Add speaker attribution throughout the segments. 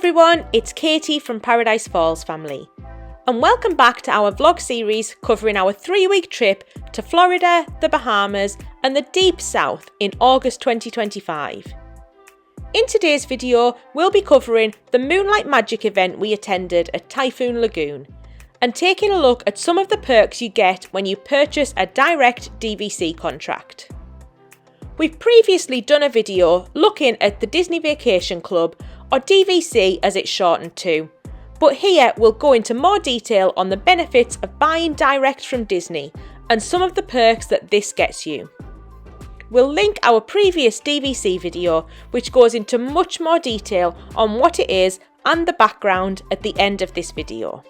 Speaker 1: everyone, it's Katie from Paradise Falls family, and welcome back to our vlog series covering our 3-week trip to Florida, the Bahamas and the Deep South in August 2025. In today's video, we'll be covering the Moonlight Magic event we attended at Typhoon Lagoon and taking a look at some of the perks you get when you purchase a direct DVC contract. We've previously done a video looking at the Disney Vacation Club, or DVC as it's shortened to, but here we'll go into more detail on the benefits of buying direct from Disney and some of the perks that this gets you. We'll link our previous DVC video, which goes into much more detail on what it is and the background at the end of this video.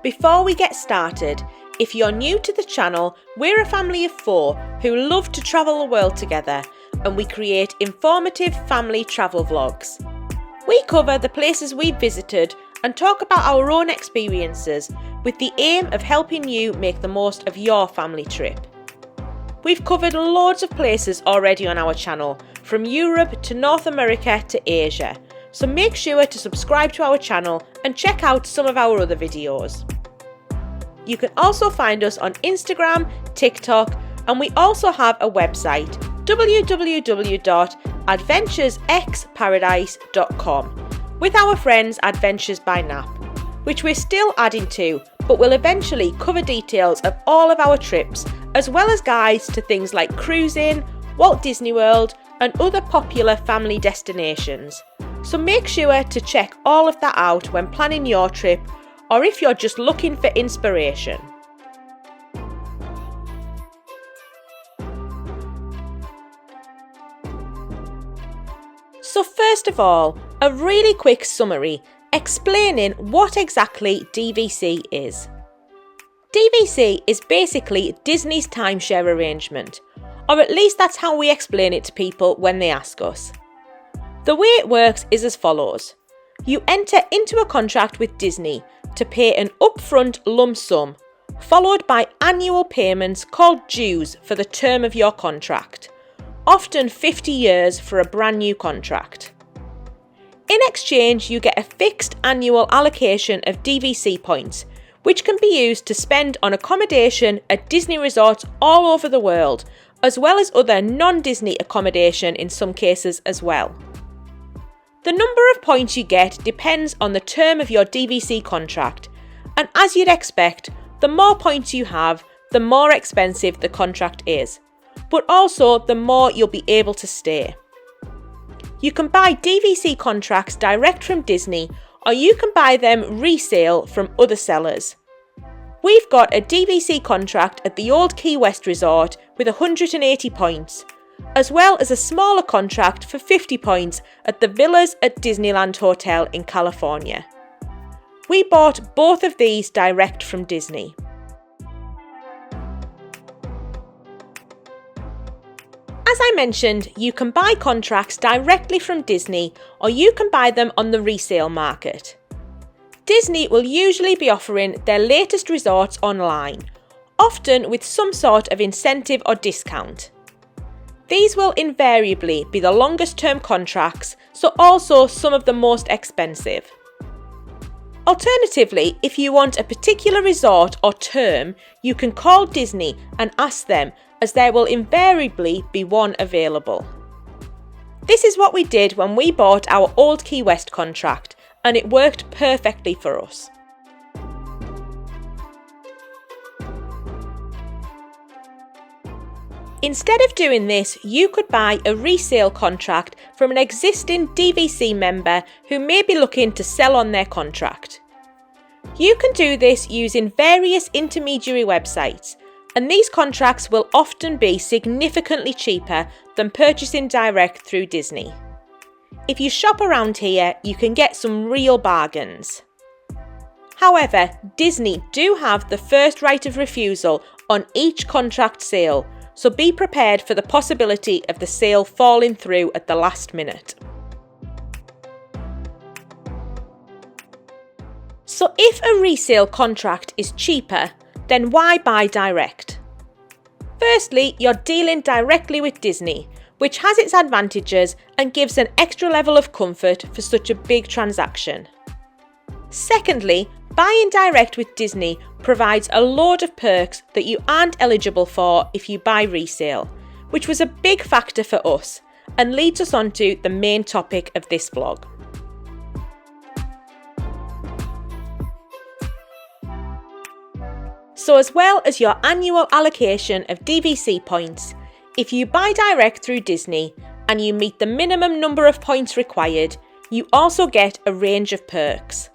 Speaker 1: Before we get started, if you're new to the channel, we're a family of 4 who love to travel the world together, and we create informative family travel vlogs. We cover the places we've visited and talk about our own experiences with the aim of helping you make the most of your family trip. We've covered loads of places already on our channel, from Europe to North America to Asia, so make sure to subscribe to our channel and check out some of our other videos. You can also find us on Instagram, TikTok, and we also have a website, www.adventuresxparadise.com, with our friends Adventures by Nap, which we're still adding to, but will eventually cover details of all of our trips, as well as guides to things like cruising, Walt Disney World, and other popular family destinations. So make sure to check all of that out when planning your trip, or if you're just looking for inspiration. So first of all, a really quick summary explaining what exactly DVC is. DVC is basically Disney's timeshare arrangement, or at least that's how we explain it to people when they ask us. The way it works is as follows. You enter into a contract with Disney to pay an upfront lump sum, followed by annual payments called dues for the term of your contract, often 50 years for a brand new contract. In exchange, you get a fixed annual allocation of DVC points, which can be used to spend on accommodation at Disney resorts all over the world, as well as other non-Disney accommodation in some cases as well. The number of points you get depends on the term of your DVC contract, and as you'd expect, the more points you have, the more expensive the contract is, but also the more you'll be able to stay. You can buy DVC contracts direct from Disney, or you can buy them resale from other sellers. We've got a DVC contract at the Old Key West Resort with 180 points, as well as a smaller contract for 50 points at the Villas at Disneyland Hotel in California. We bought both of these direct from Disney. As I mentioned, you can buy contracts directly from Disney, or you can buy them on the resale market. Disney will usually be offering their latest resorts online, often with some sort of incentive or discount. These will invariably be the longest term contracts, so also some of the most expensive. Alternatively, if you want a particular resort or term, you can call Disney and ask them, as there will invariably be one available. This is what we did when we bought our Old Key West contract, and it worked perfectly for us. Instead of doing this, you could buy a resale contract from an existing DVC member who may be looking to sell on their contract. You can do this using various intermediary websites, and these contracts will often be significantly cheaper than purchasing direct through Disney. If you shop around here, you can get some real bargains. However, Disney do have the first right of refusal on each contract sale, so be prepared for the possibility of the sale falling through at the last minute. So if a resale contract is cheaper, then why buy direct? Firstly, you're dealing directly with Disney, which has its advantages and gives an extra level of comfort for such a big transaction. Secondly, buying direct with Disney provides a load of perks that you aren't eligible for if you buy resale, which was a big factor for us and leads us on to the main topic of this vlog. So as well as your annual allocation of DVC points, if you buy direct through Disney and you meet the minimum number of points required, you also get a range of perks.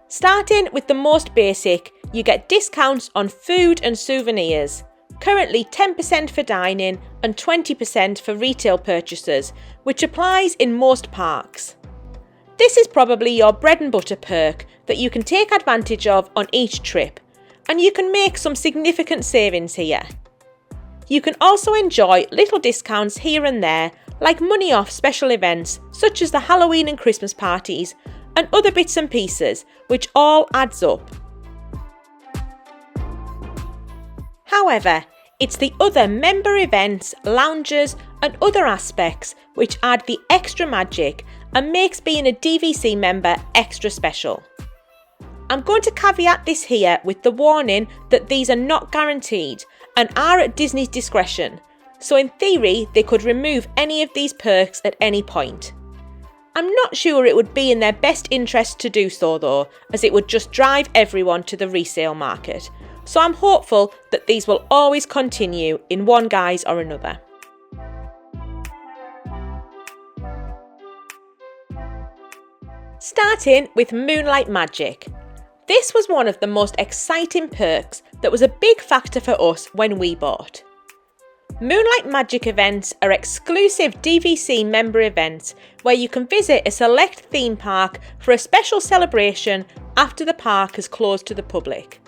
Speaker 1: Starting with the most basic, you get discounts on food and souvenirs, currently 10% for dining and 20% for retail purchases, which applies in most parks. This is probably your bread and butter perk that you can take advantage of on each trip, and you can make some significant savings here. You can also enjoy little discounts here and there, like money off special events such as the Halloween and Christmas parties, and other bits and pieces, which all adds up. However, it's the other member events, lounges, and other aspects which add the extra magic and makes being a DVC member extra special. I'm going to caveat this here with the warning that these are not guaranteed and are at Disney's discretion, so in theory they could remove any of these perks at any point. I'm not sure it would be in their best interest to do so though, as it would just drive everyone to the resale market, so I'm hopeful that these will always continue in one guise or another. Starting with Moonlight Magic. This was one of the most exciting perks that was a big factor for us when we bought. Moonlight Magic events are exclusive DVC member events where you can visit a select theme park for a special celebration after the park has closed to the public.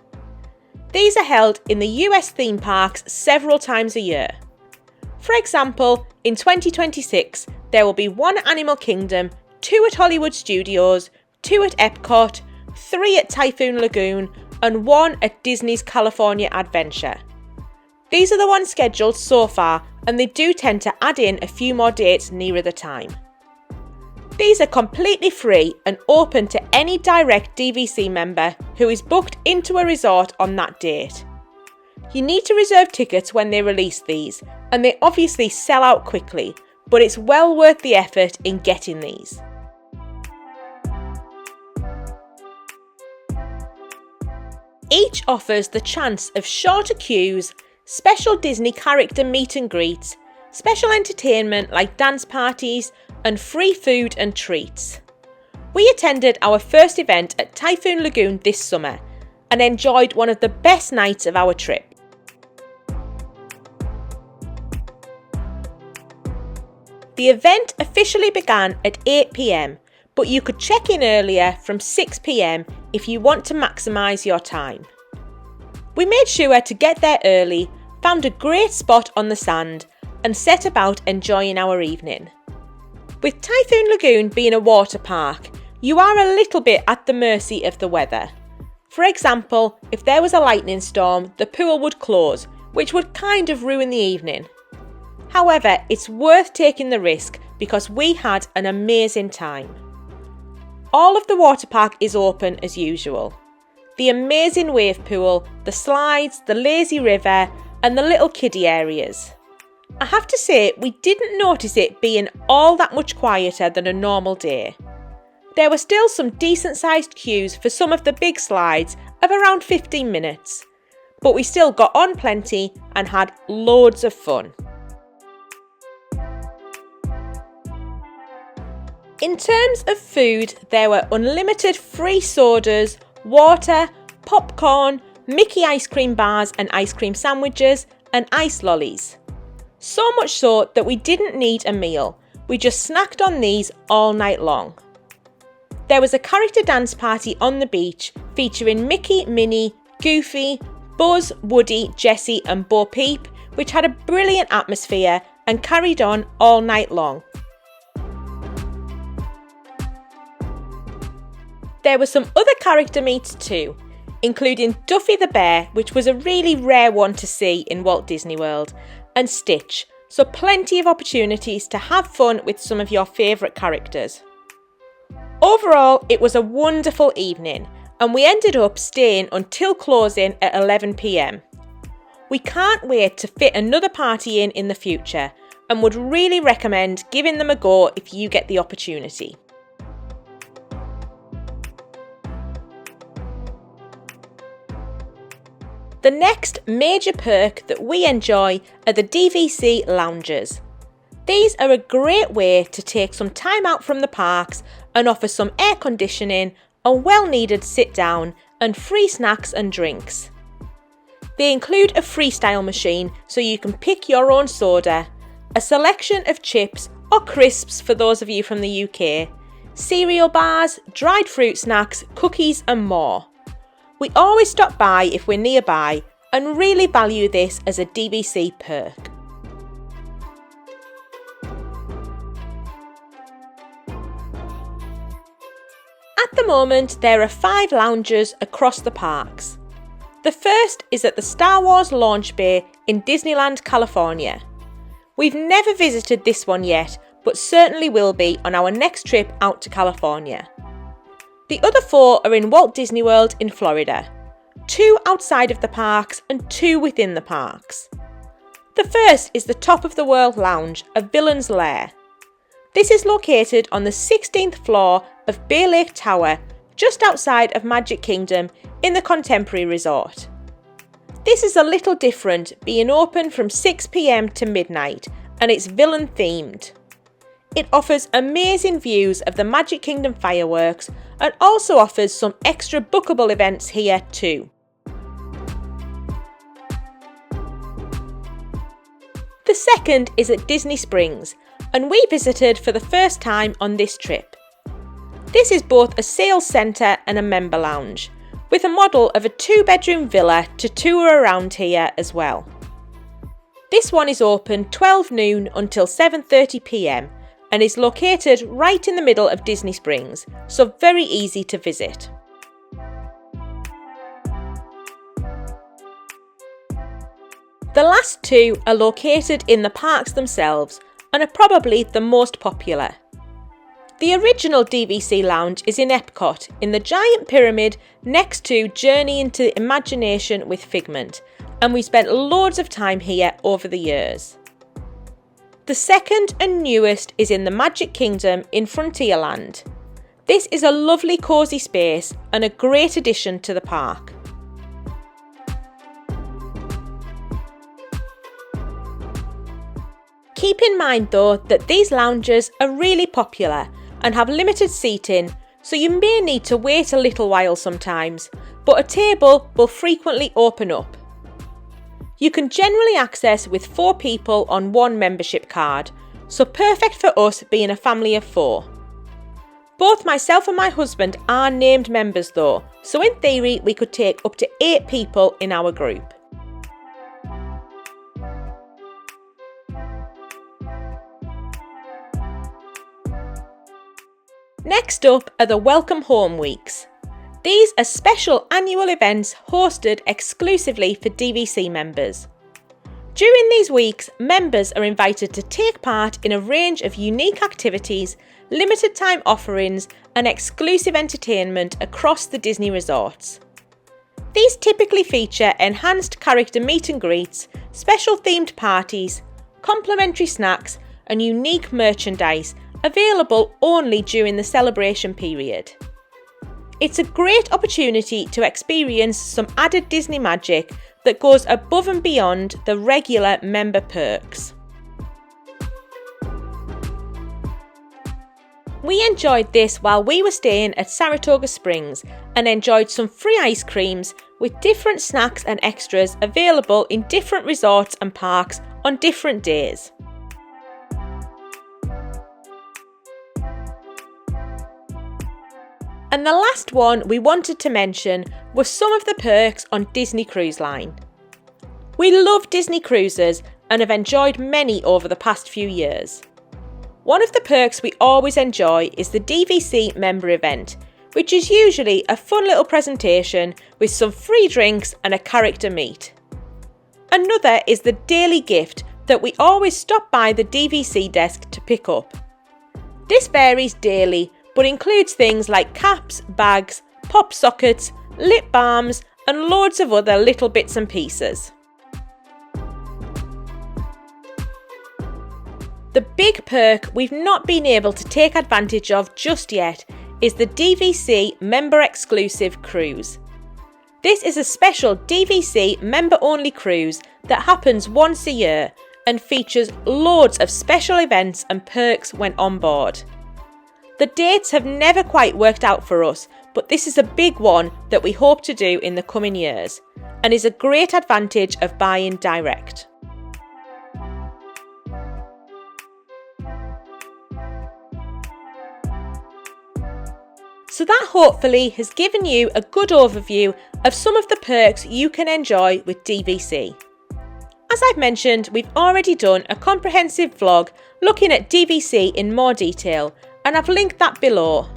Speaker 1: These are held in the US theme parks several times a year. For example, in 2026, there will be one Animal Kingdom, 2 at Hollywood Studios, 2 at Epcot, 3 at Typhoon Lagoon, and 1 at Disney's California Adventure. These are the ones scheduled so far, and they do tend to add in a few more dates nearer the time. These are completely free and open to any direct DVC member who is booked into a resort on that date. You need to reserve tickets when they release these, and they obviously sell out quickly, but it's well worth the effort in getting these. Each offers the chance of shorter queues, special Disney character meet and greets, special entertainment like dance parties, and free food and treats. We attended our first event at Typhoon Lagoon this summer and enjoyed one of the best nights of our trip. The event officially began at 8 p.m, but you could check in earlier from 6 p.m. if you want to maximise your time. We made sure to get there early, found a great spot on the sand, and set about enjoying our evening. With Typhoon Lagoon being a water park, you are a little bit at the mercy of the weather. For example, if there was a lightning storm, the pool would close, which would kind of ruin the evening. However, it's worth taking the risk because we had an amazing time. All of the water park is open as usual. The amazing wave pool, the slides, the lazy river, and the little kiddie areas. I have to say, we didn't notice it being all that much quieter than a normal day. There were still some decent sized queues for some of the big slides of around 15 minutes, but we still got on plenty and had loads of fun. In terms of food, there were unlimited free sodas, water, popcorn, Mickey ice cream bars and ice cream sandwiches, and ice lollies. So much so that we didn't need a meal, we just snacked on these all night long. There was a character dance party on the beach featuring Mickey, Minnie, Goofy, Buzz, Woody, Jessie and Bo Peep, which had a brilliant atmosphere and carried on all night long. There were some other character meets too. including Duffy the Bear, which was a really rare one to see in Walt Disney World, and Stitch, so plenty of opportunities to have fun with some of your favourite characters. Overall, it was a wonderful evening, and we ended up staying until closing at 11 p.m. We can't wait to fit another party in the future, and would really recommend giving them a go if you get the opportunity. The next major perk that we enjoy are the DVC Lounges. These are a great way to take some time out from the parks and offer some air conditioning, a well-needed sit-down, and free snacks and drinks. They include a freestyle machine so you can pick your own soda, a selection of chips or crisps for those of you from the UK, cereal bars, dried fruit snacks, cookies and more. We always stop by if we're nearby and really value this as a DVC perk. At the moment, there are 5 lounges across the parks. The first is at the Star Wars Launch Bay in Disneyland, California. We've never visited this one yet, but certainly will be on our next trip out to California. The other 4 are in Walt Disney World in Florida, 2 outside of the parks and 2 within the parks. The first is the Top of the World Lounge, a Villain's Lair. This is located on the 16th floor of Bay Lake Tower, just outside of Magic Kingdom in the Contemporary Resort. This is a little different, being open from 6 p.m. to midnight, and it's villain themed. It offers amazing views of the Magic Kingdom fireworks and also offers some extra bookable events here too. The second is at Disney Springs, and we visited for the first time on this trip. This is both a sales centre and a member lounge, with a model of a 2-bedroom villa to tour around here as well. This one is open 12 noon until 7:30 p.m. and is located right in the middle of Disney Springs, so very easy to visit. The last 2 are located in the parks themselves and are probably the most popular. The original DVC Lounge is in Epcot, in the giant pyramid next to Journey into Imagination with Figment, and we spent loads of time here over the years. The second and newest is in the Magic Kingdom in Frontierland. This is a lovely cosy space and a great addition to the park. Keep in mind though that these lounges are really popular and have limited seating, so you may need to wait a little while sometimes, but a table will frequently open up. You can generally access with 4 people on 1 membership card, so perfect for us being a family of 4. Both myself and my husband are named members though, so in theory we could take up to 8 people in our group. Next up are the Welcome Home Weeks. These are special annual events hosted exclusively for DVC members. During these weeks, members are invited to take part in a range of unique activities, limited time offerings, and exclusive entertainment across the Disney resorts. These typically feature enhanced character meet and greets, special themed parties, complimentary snacks, and unique merchandise available only during the celebration period. It's a great opportunity to experience some added Disney magic that goes above and beyond the regular member perks. We enjoyed this while we were staying at Saratoga Springs and enjoyed some free ice creams with different snacks and extras available in different resorts and parks on different days. And the last one we wanted to mention was some of the perks on Disney Cruise Line. We love Disney cruises and have enjoyed many over the past few years. One of the perks we always enjoy is the DVC member event, which is usually a fun little presentation with some free drinks and a character meet. Another is the daily gift that we always stop by the DVC desk to pick up. This varies daily but includes things like caps, bags, pop sockets, lip balms and loads of other little bits and pieces. The big perk we've not been able to take advantage of just yet is the DVC Member Exclusive Cruise. This is a special DVC member-only cruise that happens once a year and features loads of special events and perks when on board. The dates have never quite worked out for us, but this is a big one that we hope to do in the coming years and is a great advantage of buying direct. So that hopefully has given you a good overview of some of the perks you can enjoy with DVC. As I've mentioned, we've already done a comprehensive vlog looking at DVC in more detail, and I've linked that below.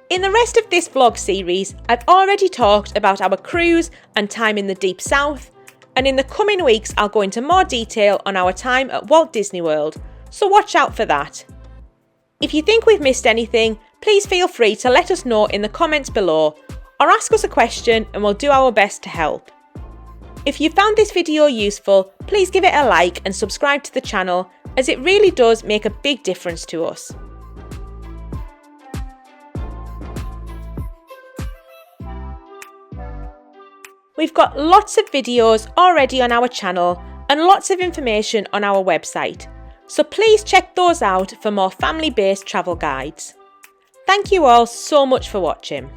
Speaker 1: In the rest of this vlog series, I've already talked about our cruise and time in the Deep South, and in the coming weeks I'll go into more detail on our time at Walt Disney World, so watch out for that. If you think we've missed anything, please feel free to let us know in the comments below or ask us a question and we'll do our best to help. If you found this video useful, please give it a like and subscribe to the channel as it really does make a big difference to us. We've got lots of videos already on our channel and lots of information on our website, so please check those out for more family-based travel guides. Thank you all so much for watching.